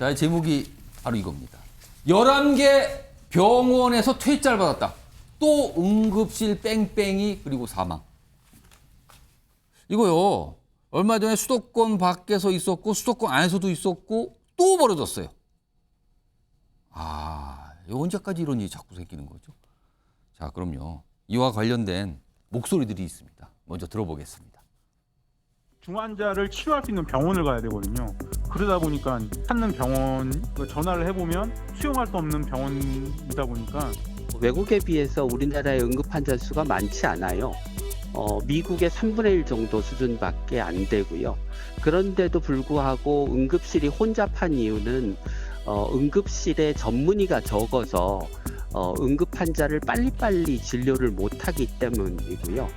자, 제목이 바로 이겁니다. 11개 병원에서 퇴짜를 받았다. 또 응급실 뺑뺑이 그리고 사망. 이거요. 얼마 전에 수도권 밖에서 있었고 수도권 안에서도 있었고 또 벌어졌어요. 이거 언제까지 이런 일이 자꾸 생기는 거죠? 자, 그럼요. 이와 관련된 목소리들이 있습니다. 먼저 들어보겠습니다. 중환자를 치료할 수 있는 병원을 가야 되거든요. 그러다 보니까 찾는 병원 전화를 해보면 수용할 수 없는 병원이다 보니까 외국에 비해서 우리나라의 응급 환자 수가 많지 않아요. 미국의 3분의 1 정도 수준밖에 안 되고요. 그런데도 불구하고 응급실이 혼잡한 이유는 응급실에 전문의가 적어서 응급 환자를 빨리빨리 진료를 못하기 때문이고요.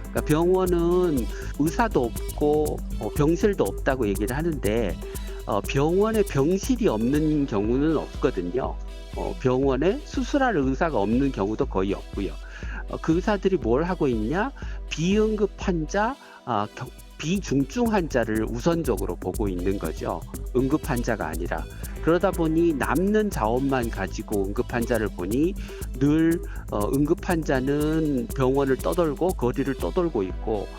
그러니까 병원은 의사도 없고 병실도 없다고 얘기를 하는데 병원에 병실이 없는 경우는 없거든요. 병원에 수술할 의사가 없는 경우도 거의 없고요. 그 의사들이 뭘 하고 있냐? 비응급 환자, 비중증 환자를 우선적으로 보고 있는 거죠. 응급 환자가 아니라. 그러다 보니 남는 자원만 가지고 응급 환자를 보니 늘 응급 환자는 병원을 떠돌고 거리를 떠돌고 있고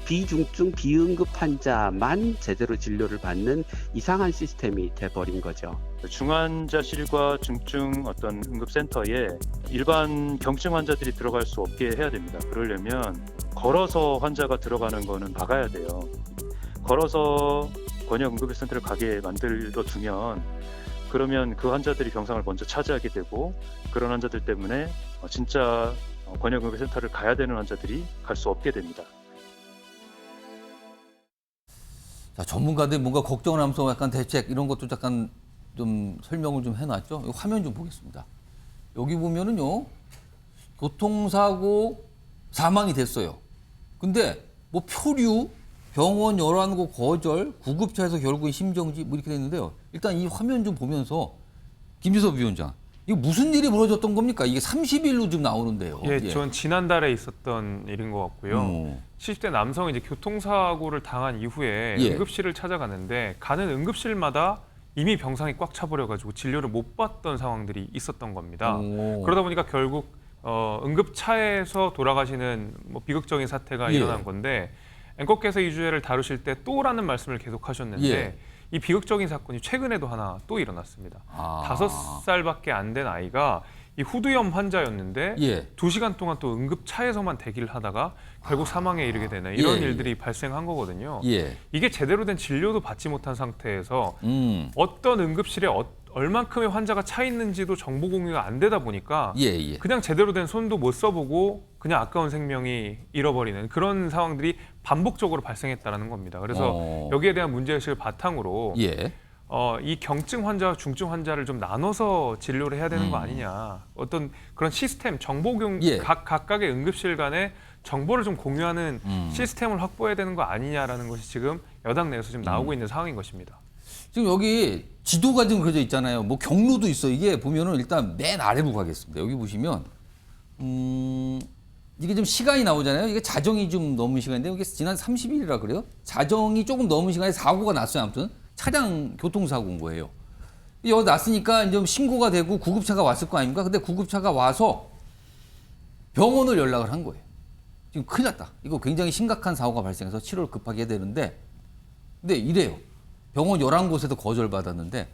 비중증 비응급 환자만 제대로 진료를 받는 이상한 시스템이 돼버린 거죠. 중환자실과 중증 어떤 응급센터에 일반 경증 환자들이 들어갈 수 없게 해야 됩니다. 그러려면 걸어서 환자가 들어가는 거는 막아야 돼요. 걸어서 권역 응급센터를 가게 만들어 두면 그러면 그 환자들이 병상을 먼저 차지하게 되고 그런 환자들 때문에 진짜 권역 응급센터를 가야 되는 환자들이 갈 수 없게 됩니다. 자, 전문가들이 뭔가 걱정을 하면서 약간 대책 이런 것도 약간 좀 설명을 좀 해놨죠. 이 화면 좀 보겠습니다. 여기 보면은요, 교통사고 사망이 됐어요. 근데 뭐 표류, 병원 11곳 거절, 구급차에서 결국은 심정지 뭐 이렇게 됐는데요. 일단 이 화면 좀 보면서 김지섭 위원장, 이거 무슨 일이 벌어졌던 겁니까? 이게 30일로 좀 나오는데요. 예, 전 지난달에 있었던 일인 것 같고요. 70대 남성이 이제 교통사고를 당한 이후에 응급실을 찾아갔는데 가는 응급실마다 이미 병상이 꽉 차버려가지고 진료를 못 받던 상황들이 있었던 겁니다. 그러다 보니까 결국 응급차에서 돌아가시는 뭐 비극적인 사태가 일어난 건데 앵커께서 이 주제를 다루실 때 또라는 말씀을 계속 하셨는데 이 비극적인 사건이 최근에도 하나 또 일어났습니다. 5살밖에 안 된 아이가 이 후두염 환자였는데 2시간 동안 또 응급차에서만 대기를 하다가 결국 사망에 이르게 되는 이런 일들이 발생한 거거든요. 이게 제대로 된 진료도 받지 못한 상태에서 어떤 응급실에 얼만큼의 환자가 차 있는지도 정보 공유가 안 되다 보니까 그냥 제대로 된 손도 못 써보고 그냥 아까운 생명이 잃어버리는 그런 상황들이 반복적으로 발생했다는 겁니다. 그래서 여기에 대한 문제의식을 바탕으로 이 경증 환자와 중증 환자를 좀 나눠서 진료를 해야 되는 거 아니냐. 어떤 그런 시스템, 정보 공유, 각각의 응급실 간에 정보를 좀 공유하는 시스템을 확보해야 되는 거 아니냐라는 것이 지금 여당 내에서 지금 나오고 있는 상황인 것입니다. 지금 여기 지도가 지금 그려져 있잖아요. 뭐 경로도 있어. 이게 보면은 일단 맨 아래로 가겠습니다. 여기 보시면 이게 좀 시간이 나오잖아요. 이게 자정이 좀 넘은 시간인데 이게 지난 30일이라 그래요. 자정이 조금 넘은 시간에 사고가 났어요. 아무튼 차량 교통사고인 거예요. 여기 났으니까 이제 신고가 되고 구급차가 왔을 거 아닙니까? 근데 구급차가 와서 병원을 연락을 한 거예요. 지금 큰일 났다. 이거 굉장히 심각한 사고가 발생해서 치료를 급하게 해야 되는데 근데 이래요. 병원 11곳에도 거절받았는데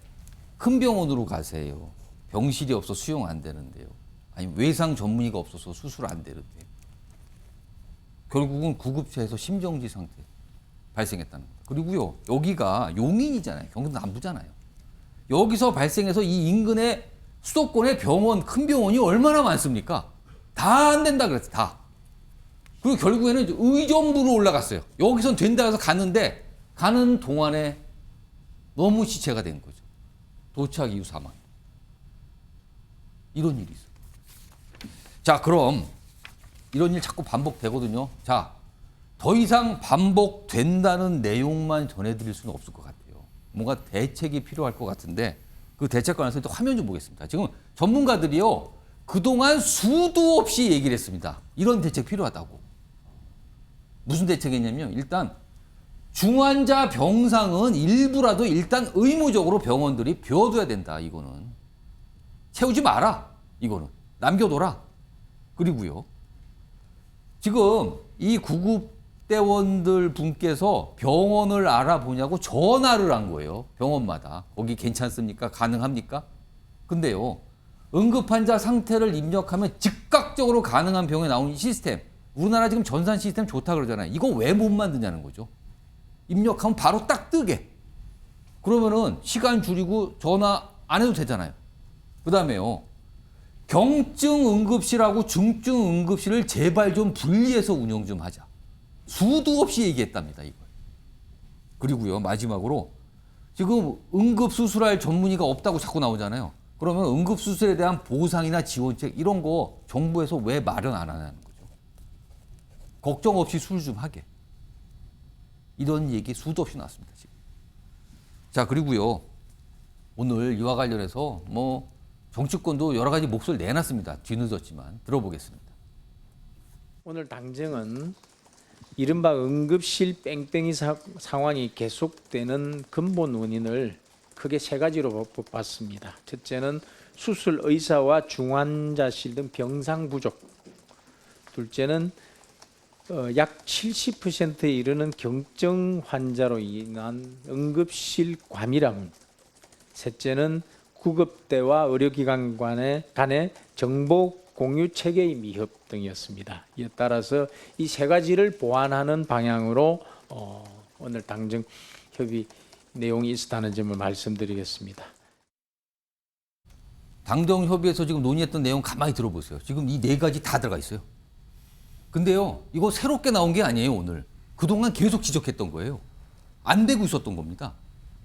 큰 병원으로 가세요. 병실이 없어 수용 안 되는데요. 아니면 외상 전문의가 없어서 수술 안 되는데요. 결국은 구급차에서 심정지 상태 발생했다는 거예요. 그리고요, 여기가 용인이잖아요. 경기도 남부잖아요. 여기서 발생해서 이 인근의 수도권의 병원, 큰 병원이 얼마나 많습니까? 다 안 된다 그랬어요. 다. 그리고 결국에는 의정부로 올라갔어요. 여기선 된다 해서 갔는데 가는 동안에 너무 시체가 된 거죠. 도착 이후 사망. 이런 일이 있어요. 자, 그럼 이런 일 자꾸 반복되거든요. 자, 더 이상 반복된다는 내용만 전해드릴 수는 없을 것 같아요. 뭔가 대책이 필요할 것 같은데 그 대책 관련해서 또 화면 좀 보겠습니다. 지금 전문가들이요, 그동안 수도 없이 얘기를 했습니다. 이런 대책 필요하다고. 무슨 대책이냐면 일단 중환자 병상은 일부라도 일단 의무적으로 병원들이 비워둬야 된다. 이거는 채우지 마라. 이거는 남겨둬라. 그리고요, 지금 이 구급대원들 분께서 병원을 알아보냐고 전화를 한 거예요. 병원마다. 거기 괜찮습니까? 가능합니까? 근데요, 응급환자 상태를 입력하면 즉각적으로 가능한 병원에 나오는 시스템. 우리나라 지금 전산 시스템 좋다 그러잖아요. 이거 왜 못 만드냐는 거죠. 입력하면 바로 딱 뜨게. 그러면은 시간 줄이고 전화 안 해도 되잖아요. 그 다음에요, 경증 응급실하고 중증 응급실을 제발 좀 분리해서 운영 좀 하자. 수도 없이 얘기했답니다, 이걸. 그리고요, 마지막으로 지금 응급수술할 전문의가 없다고 자꾸 나오잖아요. 그러면 응급수술에 대한 보상이나 지원책 이런 거 정부에서 왜 마련 안 하냐는 거죠. 걱정 없이 수술 좀 하게. 이런 얘기 수도 없이 나왔습니다, 지금. 자, 그리고요, 오늘 이와 관련해서 뭐 정치권도 여러 가지 목소리를 내놨습니다. 뒤늦었지만 들어보겠습니다. 오늘 당정은 이른바 응급실 뺑뺑이 상황이 계속되는 근본 원인을 크게 세 가지로 봤습니다. 첫째는 수술 의사와 중환자실 등 병상 부족. 둘째는 약 70%에 이르는 경증 환자로 인한 응급실 과밀함. 셋째는 구급대와 의료기관 간의 정보 공유 체계의 미흡 등이었습니다. 이에 따라서 이 세 가지를 보완하는 방향으로 오늘 당정 협의 내용이 있었다는 점을 말씀드리겠습니다. 당정 협의에서 지금 논의했던 내용 가만히 들어보세요. 지금 이 네 가지 다 들어가 있어요. 근데요, 이거 새롭게 나온 게 아니에요, 오늘. 그동안 계속 지적했던 거예요. 안 되고 있었던 겁니다.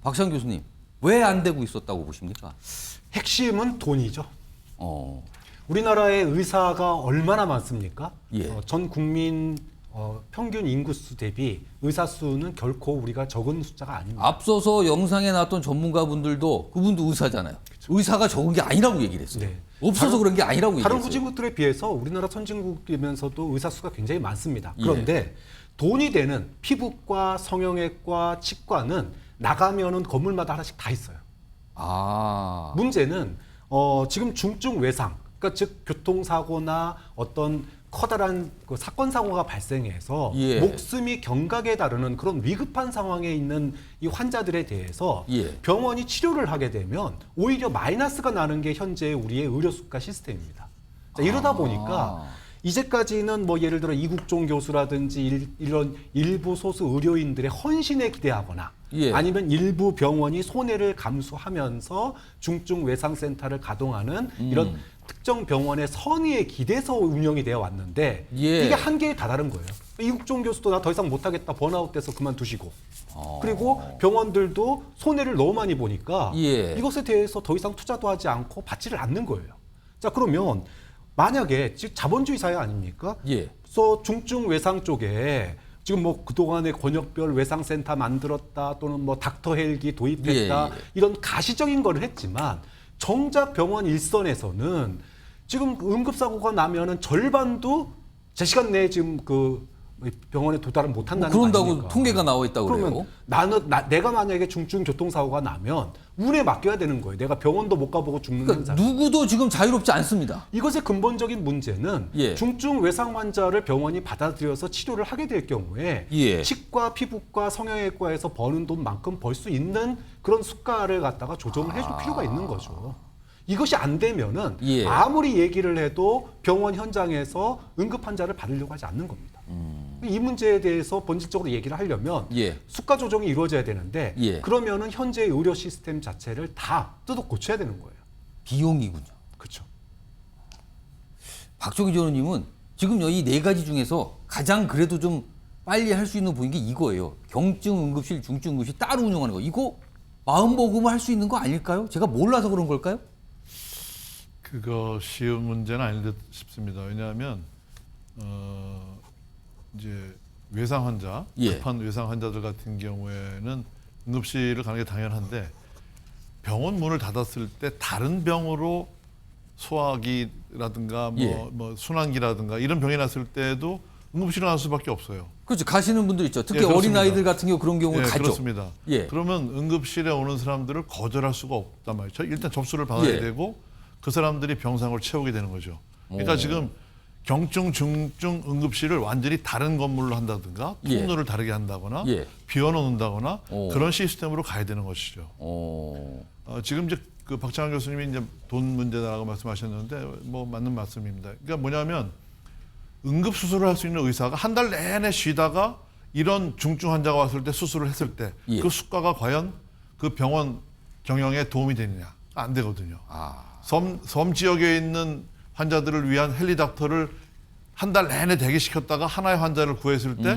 박시환 교수님, 왜 안 되고 있었다고 보십니까? 핵심은 돈이죠. 어, 우리나라의 의사가 얼마나 많습니까? 예. 전 국민 평균 인구수 대비 의사 수는 결코 우리가 적은 숫자가 아닙니다. 앞서서 영상에 나왔던 전문가분들도 그분도 의사잖아요. 의사가 적은 게 아니라고 얘기를 했어요. 네. 없어서 그런 게 아니라고 다른 얘기했어요. 후진국들에 비해서 우리나라 선진국이면서도 의사 수가 굉장히 많습니다. 그런데 돈이 되는 피부과, 성형외과, 치과는 나가면은 건물마다 하나씩 다 있어요. 아, 문제는 지금 중증 외상, 그러니까 즉 교통사고나 어떤 커다란 그 사건 사고가 발생해서 예. 목숨이 경각에 다루는 그런 위급한 상황에 있는 이 환자들에 대해서 예. 병원이 치료를 하게 되면 오히려 마이너스가 나는 게 현재 우리의 의료 수가 시스템입니다. 자, 이러다 보니까 이제까지는 뭐 예를 들어 이국종 교수라든지 이런 일부 소수 의료인들의 헌신에 기대하거나 예. 아니면 일부 병원이 손해를 감수하면서 중증 외상센터를 가동하는 이런 특정 병원의 선의에 기대서 운영이 되어 왔는데 예. 이게 한계에 다다른 거예요. 이국종 교수도 나 더 이상 못하겠다 번아웃돼서 그만두시고 그리고 병원들도 손해를 너무 많이 보니까 예. 이것에 대해서 더 이상 투자도 하지 않고 받지를 않는 거예요. 자, 그러면 만약에 지금 자본주의 사회 아닙니까? 예. 그래서 중증 외상 쪽에 지금 뭐 그동안에 권역별 외상센터 만들었다 또는 뭐 닥터 헬기 도입했다 예, 예. 이런 가시적인 걸 했지만 정작 병원 일선에서는 지금 응급사고가 나면은 절반도 제 시간 내에 지금 그 병원에 도달을 못한다는 거 그런다고 아닙니까? 통계가 나와 있다고 그러면 그래요. 내가 만약에 중증 교통사고가 나면 운에 맡겨야 되는 거예요. 내가 병원도 못 가보고 죽는 그러니까 현상. 누구도 지금 자유롭지 않습니다. 이것의 근본적인 문제는 예. 중증 외상 환자를 병원이 받아들여서 치료를 하게 될 경우에 예. 치과, 피부과, 성형외과에서 버는 돈만큼 벌 수 있는 그런 수가를 갖다가 조정을 해줄 필요가 있는 거죠. 이것이 안 되면은 예. 아무리 얘기를 해도 병원 현장에서 응급 환자를 받으려고 하지 않는 겁니다. 이 문제에 대해서 본질적으로 얘기를 하려면 예. 수가 조정이 이루어져야 되는데 예. 그러면은 현재의 의료 시스템 자체를 다 뜯어 고쳐야 되는 거예요. 비용이군요. 그렇죠. 박종희 전우님은 지금 이 네 가지 중에서 가장 그래도 좀 빨리 할 수 있는 부분이 게 이거예요. 경증 응급실, 중증 응급실 따로 운영하는 거. 이거 마음먹으면 할 수 있는 거 아닐까요? 제가 몰라서 그런 걸까요? 그거 쉬운 문제는 아닐 듯 싶습니다. 왜냐하면 이제 외상 환자, 예. 급한 외상 환자들 같은 경우에는 응급실을 가는 게 당연한데 병원 문을 닫았을 때 다른 병으로 소화기라든가 예. 뭐 순환기라든가 이런 병이 났을 때도 응급실을 갈 수밖에 없어요. 그렇죠. 가시는 분들 있죠. 특히 예, 그렇습니다. 어린아이들 같은 경우 그런 경우는 예, 가죠. 그렇습니다. 예. 그러면 응급실에 오는 사람들을 거절할 수가 없단 말이죠. 일단 접수를 받아야 예. 되고 그 사람들이 병상을 채우게 되는 거죠. 그러니까 오. 지금 경증, 중증 응급실을 완전히 다른 건물로 한다든가 예. 통로를 다르게 한다거나 예. 비워놓는다거나 오. 그런 시스템으로 가야 되는 것이죠. 지금 이제 그 박찬환 교수님이 이제 돈 문제다라고 말씀하셨는데 뭐 맞는 말씀입니다. 그러니까 뭐냐면 응급 수술을 할 수 있는 의사가 한 달 내내 쉬다가 이런 중증 환자가 왔을 때 수술을 했을 때 그 예. 수가가 과연 그 병원 경영에 도움이 되느냐? 안 되거든요. 섬 지역에 있는 환자들을 위한 헬리닥터를 한 달 내내 대기시켰다가 하나의 환자를 구했을 때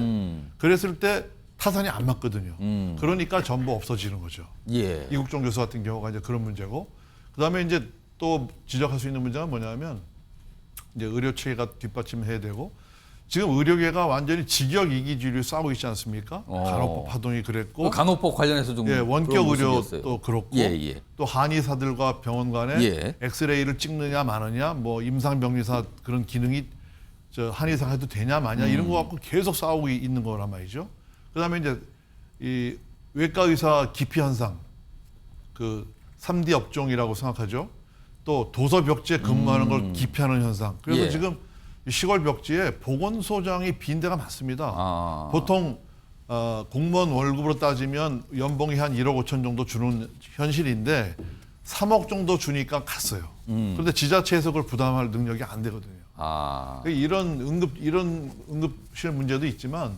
그랬을 때 타산이 안 맞거든요. 그러니까 전부 없어지는 거죠. 예. 이국종 교수 같은 경우가 이제 그런 문제고, 그다음에 이제 또 지적할 수 있는 문제가 뭐냐면 이제 의료 체계가 뒷받침해야 되고, 지금 의료계가 완전히 직역 이기주의를 싸우고 있지 않습니까? 간호법 파동이 그랬고, 간호법 관련해서 좀 예, 원격 그런 의료도 모습이었어요. 그렇고, 예, 예. 또 한의사들과 병원 간에 예. 엑스레이를 찍느냐 마느냐, 뭐 임상병리사 그런 기능이 저 한의사가 해도 되냐 마냐 이런 거 갖고 계속 싸우고 있는 거란 말이죠. 그다음에 이제 이 외과 의사 기피 현상, 그 3D 업종이라고 생각하죠. 또 도서 벽지에 근무하는 걸 기피하는 현상. 그래서 예. 지금 시골 벽지에 보건소장이 빈 데가 많습니다. 보통 공무원 월급으로 따지면 연봉이 한 1억 5천 정도 주는 현실인데 3억 정도 주니까 갔어요. 그런데 지자체에서 그걸 부담할 능력이 안 되거든요. 이런 응급실 문제도 있지만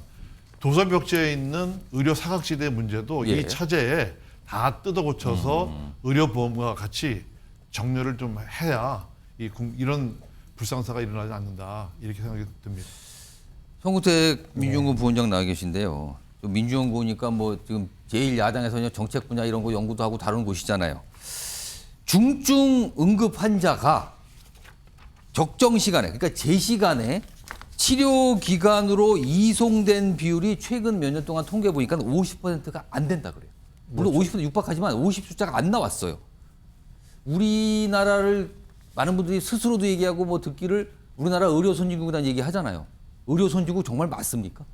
도서 벽지에 있는 의료 사각지대 문제도 예. 이 차제에 다 뜯어 고쳐서 의료보험과 같이 정렬을 좀 해야 이런 불상사가 일어나지 않는다 이렇게 생각이 듭니다. 성구택 민주연구원 부원장 나와 계신데요. 민주연구원이니까 뭐 지금 제일 야당에서 그냥 정책 분야 이런 거 연구도 하고 다루는 곳이잖아요. 중증 응급 환자가 적정 시간에, 그러니까 제 시간에 치료 기관으로 이송된 비율이 최근 몇 년 동안 통계 보니까 50%가 안 된다 그래요. 물론 50% 육박하지만 50 숫자가 안 나왔어요. 우리나라를 많은 분들이 스스로도 얘기하고 뭐 듣기를 우리나라 의료 선진국이라는 얘기 하잖아요. 의료 선진국 정말 맞습니까?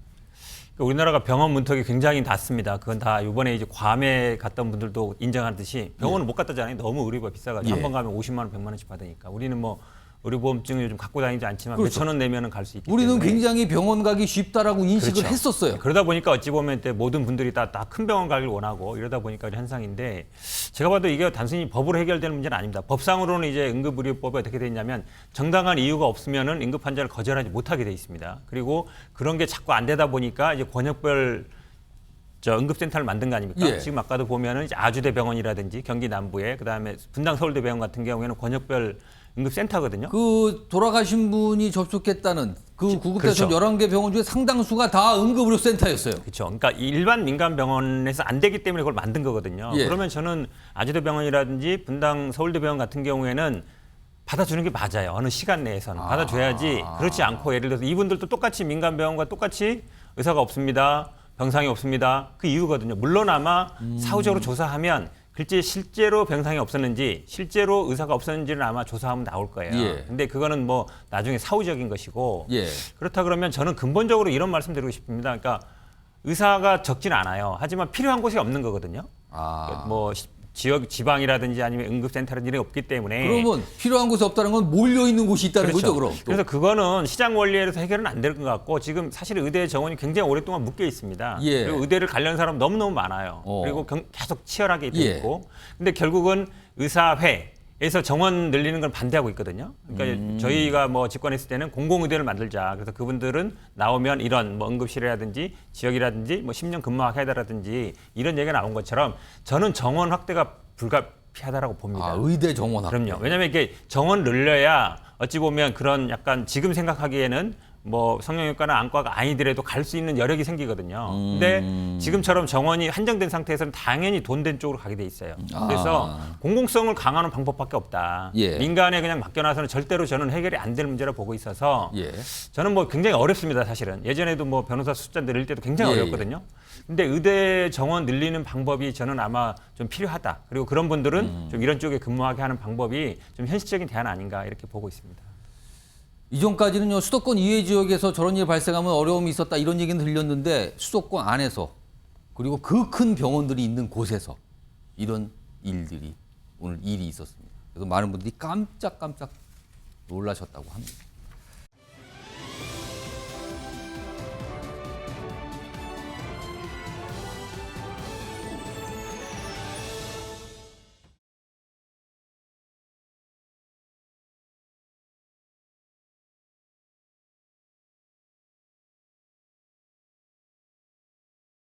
우리나라가 병원 문턱이 굉장히 낮습니다. 그건 다 이번에 이제 괌에 갔던 분들도 인정하듯이 병원을 못 갔다잖아요. 너무 의료비가 비싸가지고 예. 한 번 가면 50만 원, 100만 원씩 받으니까. 우리는 뭐 의료보험증을 요즘 갖고 다니지 않지만 그렇죠. 몇천 원 내면은 갈 수 있기 우리는 때문에. 굉장히 병원 가기 쉽다라고 인식을 그렇죠. 했었어요. 그러다 보니까 어찌 보면 모든 분들이 다 큰 병원 가길 원하고 이러다 보니까 이런 현상인데, 제가 봐도 이게 단순히 법으로 해결되는 문제는 아닙니다. 법상으로는 이제 응급의료법이 어떻게 돼 있냐면 정당한 이유가 없으면은 응급 환자를 거절하지 못하게 돼 있습니다. 그리고 그런 게 자꾸 안 되다 보니까 이제 권역별 응급센터를 만든 거 아닙니까? 예. 지금 아까도 보면은 이제 아주대병원이라든지 경기 남부에, 그다음에 분당 서울대병원 같은 경우에는 권역별 응급센터거든요. 그 돌아가신 분이 접촉했다는 그 구급대선 그렇죠. 11개 병원 중에 상당수가 다 응급의료센터였어요. 그렇죠. 그러니까 일반 민간 병원에서 안 되기 때문에 그걸 만든 거거든요. 예. 그러면 저는 아주대병원이라든지 분당 서울대병원 같은 경우에는 받아주는 게 맞아요. 어느 시간 내에서는 받아줘야지. 그렇지 않고 예를 들어서 이분들도 똑같이 민간 병원과 똑같이 의사가 없습니다, 병상이 없습니다, 그 이유거든요. 물론 아마 사후적으로 조사하면 글쎄 실제로 병상이 없었는지 실제로 의사가 없었는지는 아마 조사하면 나올 거예요. 예. 근데 그거는 뭐 나중에 사후적인 것이고, 예. 그렇다 그러면 저는 근본적으로 이런 말씀 드리고 싶습니다. 그러니까 의사가 적진 않아요. 하지만 필요한 곳이 없는 거거든요. 뭐 지방이라든지 아니면 응급센터라든지 이런 게 없기 때문에. 그러면 필요한 곳이 없다는 건 몰려 있는 곳이 있다는 그렇죠. 거죠, 그럼. 또. 그래서 그거는 시장 원리에서 해결은 안 될 것 같고, 지금 사실 의대 정원이 굉장히 오랫동안 묶여 있습니다. 예. 그리고 의대를 가려는 사람 너무너무 많아요. 그리고 계속 치열하게 돼 예. 있고. 근데 결국은 의사회에서 정원 늘리는 걸 반대하고 있거든요. 그러니까 저희가 뭐 집권했을 때는 공공의대를 만들자. 그래서 그분들은 나오면 이런 뭐 응급실이라든지 지역이라든지 뭐 10년 근무하게 해달라든지 이런 얘기가 나온 것처럼 저는 정원 확대가 불가피하다라고 봅니다. 의대 정원 확대. 그럼요. 왜냐하면 이게 정원 늘려야 어찌 보면 그런 약간 지금 생각하기에는 뭐 성형외과나 안과가 아니더라도 갈 수 있는 여력이 생기거든요. 근데 지금처럼 정원이 한정된 상태에서는 당연히 돈 된 쪽으로 가게 돼 있어요. 그래서 공공성을 강화하는 방법밖에 없다. 예. 민간에 그냥 맡겨놔서는 절대로 저는 해결이 안 될 문제라 보고 있어서 예. 저는 뭐 굉장히 어렵습니다, 사실은. 예전에도 뭐 변호사 숫자 늘릴 때도 굉장히 예, 어렵거든요. 근데 의대 정원 늘리는 방법이 저는 아마 좀 필요하다. 그리고 그런 분들은 좀 이런 쪽에 근무하게 하는 방법이 좀 현실적인 대안 아닌가 이렇게 보고 있습니다. 이전까지는요 수도권 이외 지역에서 저런 일 발생하면 어려움이 있었다 이런 얘기는 들렸는데 수도권 안에서 그리고 그 큰 병원들이 있는 곳에서 이런 일들이 오늘 일이 있었습니다. 그래서 많은 분들이 깜짝깜짝 놀라셨다고 합니다.